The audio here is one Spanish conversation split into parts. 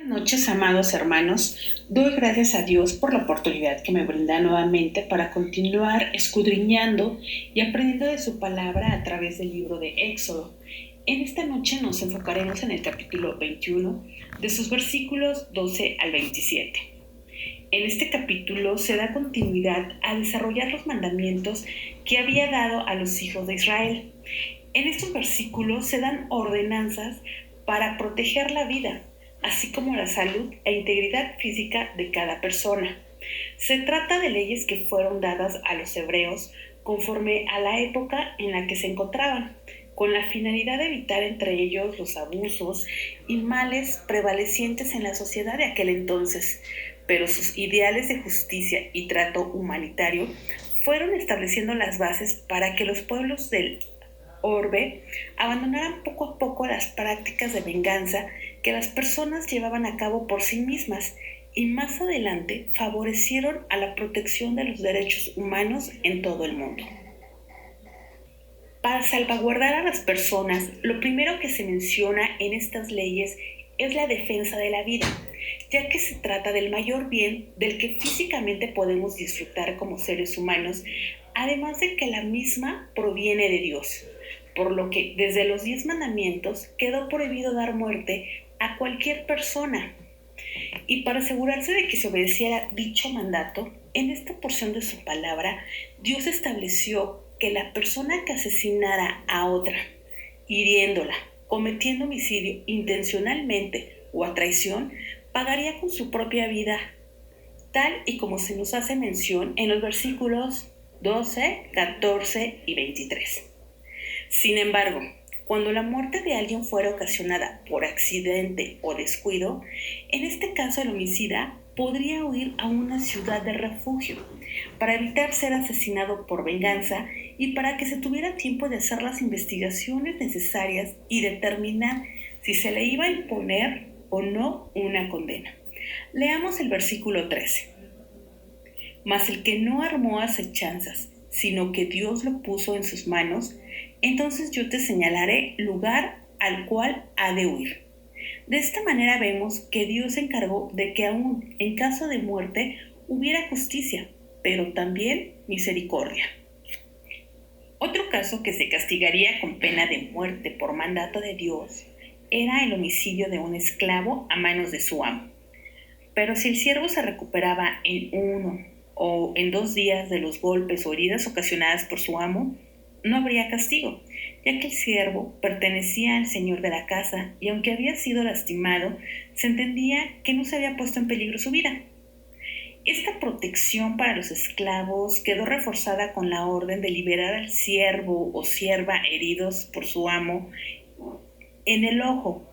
Buenas noches, amados hermanos. Doy gracias a Dios por la oportunidad que me brinda nuevamente para continuar escudriñando y aprendiendo de su palabra a través del libro de Éxodo. En esta noche nos enfocaremos en el capítulo 21, de sus versículos 12 al 27. En este capítulo se da continuidad a desarrollar los mandamientos que había dado a los hijos de Israel. En estos versículos se dan ordenanzas para proteger la vida, así como la salud e integridad física de cada persona. Se trata de leyes que fueron dadas a los hebreos conforme a la época en la que se encontraban, con la finalidad de evitar entre ellos los abusos y males prevalecientes en la sociedad de aquel entonces, pero sus ideales de justicia y trato humanitario fueron estableciendo las bases para que los pueblos del orbe abandonaran poco a poco las prácticas de venganza que las personas llevaban a cabo por sí mismas y más adelante favorecieron a la protección de los derechos humanos en todo el mundo. Para salvaguardar a las personas, lo primero que se menciona en estas leyes es la defensa de la vida, ya que se trata del mayor bien del que físicamente podemos disfrutar como seres humanos, además de que la misma proviene de Dios, por lo que desde los 10 mandamientos quedó prohibido dar muerte a cualquier persona. Y para asegurarse de que se obedeciera dicho mandato, en esta porción de su palabra, Dios estableció que la persona que asesinara a otra, hiriéndola, cometiendo homicidio intencionalmente o a traición, pagaría con su propia vida, tal y como se nos hace mención en los versículos 12, 14 y 23. Sin embargo, cuando la muerte de alguien fuera ocasionada por accidente o descuido, en este caso el homicida podría huir a una ciudad de refugio para evitar ser asesinado por venganza y para que se tuviera tiempo de hacer las investigaciones necesarias y determinar si se le iba a imponer o no una condena. Leamos el versículo 13. Mas el que no armó acechanzas, sino que Dios lo puso en sus manos, entonces yo te señalaré lugar al cual ha de huir. De esta manera vemos que Dios se encargó de que aún en caso de muerte hubiera justicia, pero también misericordia. Otro caso que se castigaría con pena de muerte por mandato de Dios era el homicidio de un esclavo a manos de su amo. Pero si el siervo se recuperaba en 1 o en 2 días de los golpes o heridas ocasionadas por su amo, no habría castigo, ya que el siervo pertenecía al señor de la casa y aunque había sido lastimado, se entendía que no se había puesto en peligro su vida. Esta protección para los esclavos quedó reforzada con la orden de liberar al siervo o sierva heridos por su amo en el ojo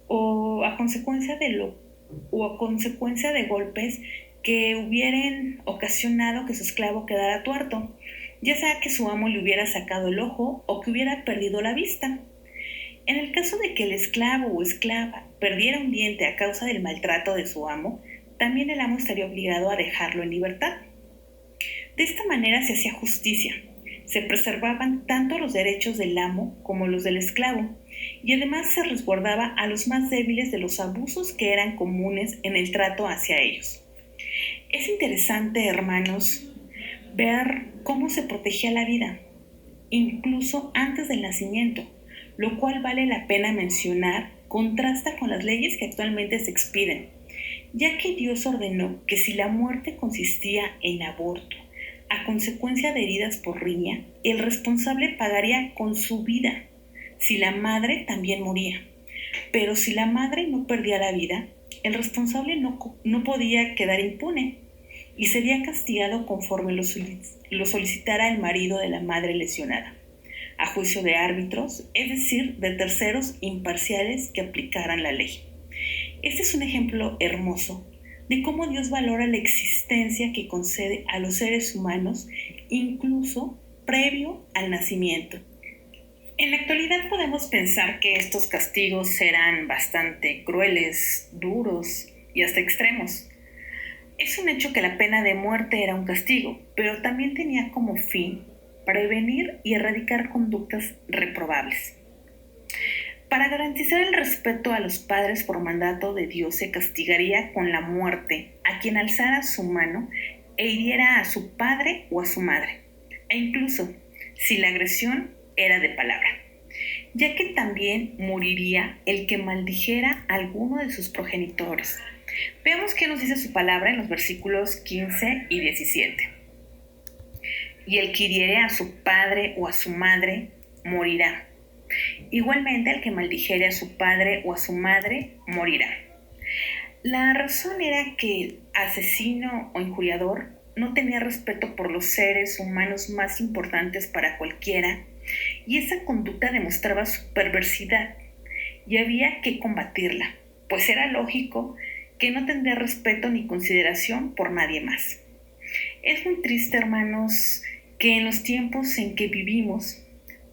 o a consecuencia de golpes que hubieran ocasionado que su esclavo quedara tuerto, ya sea que su amo le hubiera sacado el ojo o que hubiera perdido la vista. En el caso de que el esclavo o esclava perdiera un diente a causa del maltrato de su amo, también el amo estaría obligado a dejarlo en libertad. De esta manera se hacía justicia. Se preservaban tanto los derechos del amo como los del esclavo, y además se resguardaba a los más débiles de los abusos que eran comunes en el trato hacia ellos. Es interesante, hermanos, ver cómo se protegía la vida, incluso antes del nacimiento, lo cual vale la pena mencionar, contrasta con las leyes que actualmente se expiden, ya que Dios ordenó que si la muerte consistía en aborto, a consecuencia de heridas por riña, el responsable pagaría con su vida, si la madre también moría. Pero si la madre no perdía la vida, el responsable no podía quedar impune y sería castigado conforme lo solicitara el marido de la madre lesionada, a juicio de árbitros, es decir, de terceros imparciales que aplicaran la ley. Este es un ejemplo hermoso de cómo Dios valora la existencia que concede a los seres humanos, incluso previo al nacimiento. En la actualidad podemos pensar que estos castigos serán bastante crueles, duros y hasta extremos. Es un hecho que la pena de muerte era un castigo, pero también tenía como fin prevenir y erradicar conductas reprobables. Para garantizar el respeto a los padres por mandato de Dios, se castigaría con la muerte a quien alzara su mano e hiriera a su padre o a su madre, e incluso si la agresión era de palabra, ya que también moriría el que maldijera a alguno de sus progenitores. Veamos qué nos dice su palabra en los versículos 15 y 17. Y el que hiriere a su padre o a su madre morirá. Igualmente el que maldijere a su padre o a su madre morirá. La razón era que el asesino o injuriador no tenía respeto por los seres humanos más importantes para cualquiera, y esa conducta demostraba su perversidad y había que combatirla, pues era lógico que no tendría respeto ni consideración por nadie más. Es muy triste, hermanos, que en los tiempos en que vivimos,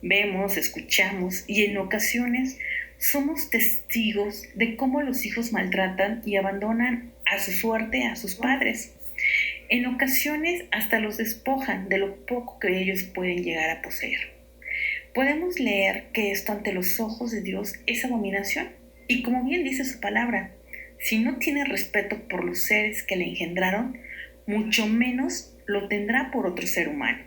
vemos, escuchamos y en ocasiones somos testigos de cómo los hijos maltratan y abandonan a su suerte a sus padres. En ocasiones hasta los despojan de lo poco que ellos pueden llegar a poseer. Podemos leer que esto ante los ojos de Dios es abominación, y como bien dice su palabra, si no tiene respeto por los seres que le engendraron, mucho menos lo tendrá por otro ser humano.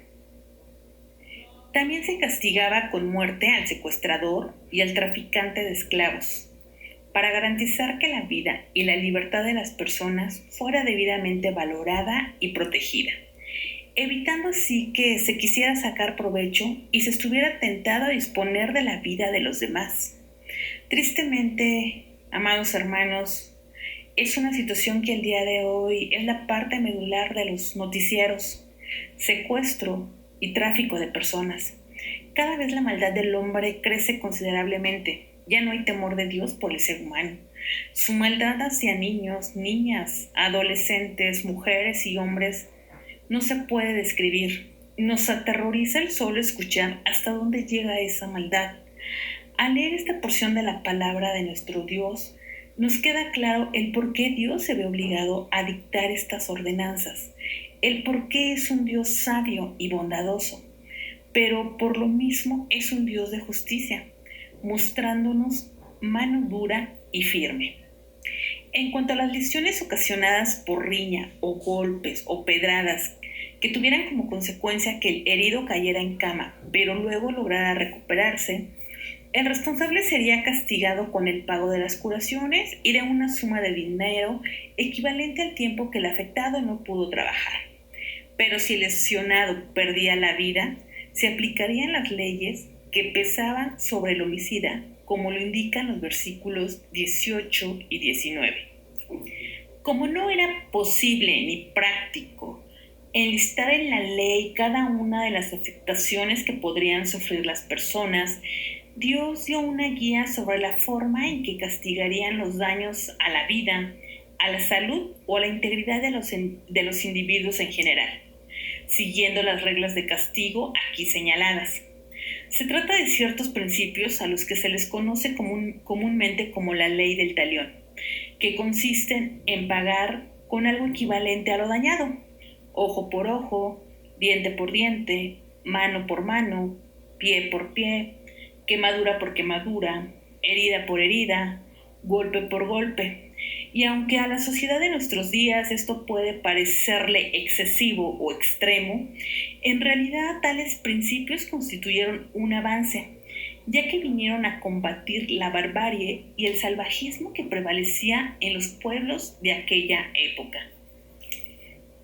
También se castigaba con muerte al secuestrador y al traficante de esclavos, para garantizar que la vida y la libertad de las personas fuera debidamente valorada y protegida, evitando así que se quisiera sacar provecho y se estuviera tentado a disponer de la vida de los demás. Tristemente, amados hermanos, es una situación que el día de hoy es la parte medular de los noticieros: secuestro y tráfico de personas. Cada vez la maldad del hombre crece considerablemente. Ya no hay temor de Dios por el ser humano. Su maldad hacia niños, niñas, adolescentes, mujeres y hombres no se puede describir. Nos aterroriza el solo escuchar hasta dónde llega esa maldad. Al leer esta porción de la palabra de nuestro Dios, nos queda claro el por qué Dios se ve obligado a dictar estas ordenanzas, el por qué es un Dios sabio y bondadoso, pero por lo mismo es un Dios de justicia, mostrándonos mano dura y firme. En cuanto a las lesiones ocasionadas por riña o golpes o pedradas que tuvieran como consecuencia que el herido cayera en cama, pero luego lograra recuperarse, el responsable sería castigado con el pago de las curaciones y de una suma de dinero equivalente al tiempo que el afectado no pudo trabajar. Pero si el lesionado perdía la vida, se aplicarían las leyes que pesaban sobre el homicida, como lo indican los versículos 18 y 19. Como no era posible ni práctico enlistar en la ley cada una de las afectaciones que podrían sufrir las personas, Dios dio una guía sobre la forma en que castigarían los daños a la vida, a la salud o a la integridad de los individuos en general, siguiendo las reglas de castigo aquí señaladas. Se trata de ciertos principios a los que se les conoce comúnmente como la ley del talión, que consisten en pagar con algo equivalente a lo dañado: ojo por ojo, diente por diente, mano por mano, pie por pie, quemadura por quemadura, herida por herida, golpe por golpe. Y aunque a la sociedad de nuestros días esto puede parecerle excesivo o extremo, en realidad tales principios constituyeron un avance, ya que vinieron a combatir la barbarie y el salvajismo que prevalecía en los pueblos de aquella época.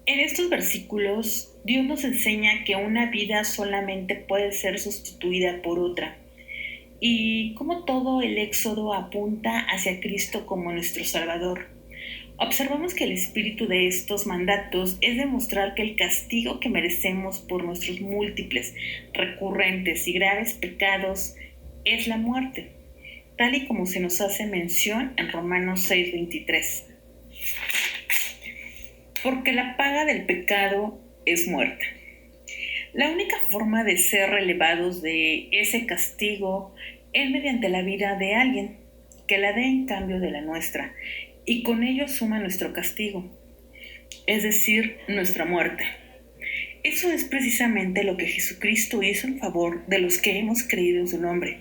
En estos versículos, Dios nos enseña que una vida solamente puede ser sustituida por otra, y cómo todo el éxodo apunta hacia Cristo como nuestro Salvador. Observamos que el espíritu de estos mandatos es demostrar que el castigo que merecemos por nuestros múltiples, recurrentes y graves pecados es la muerte, tal y como se nos hace mención en Romanos 6:23. Porque la paga del pecado es muerte. La única forma de ser relevados de ese castigo es mediante la vida de alguien que la dé en cambio de la nuestra, y con ello suma nuestro castigo, es decir, nuestra muerte. Eso es precisamente lo que Jesucristo hizo en favor de los que hemos creído en su nombre,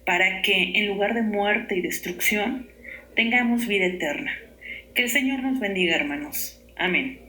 para que en lugar de muerte y destrucción tengamos vida eterna. Que el Señor nos bendiga, hermanos. Amén.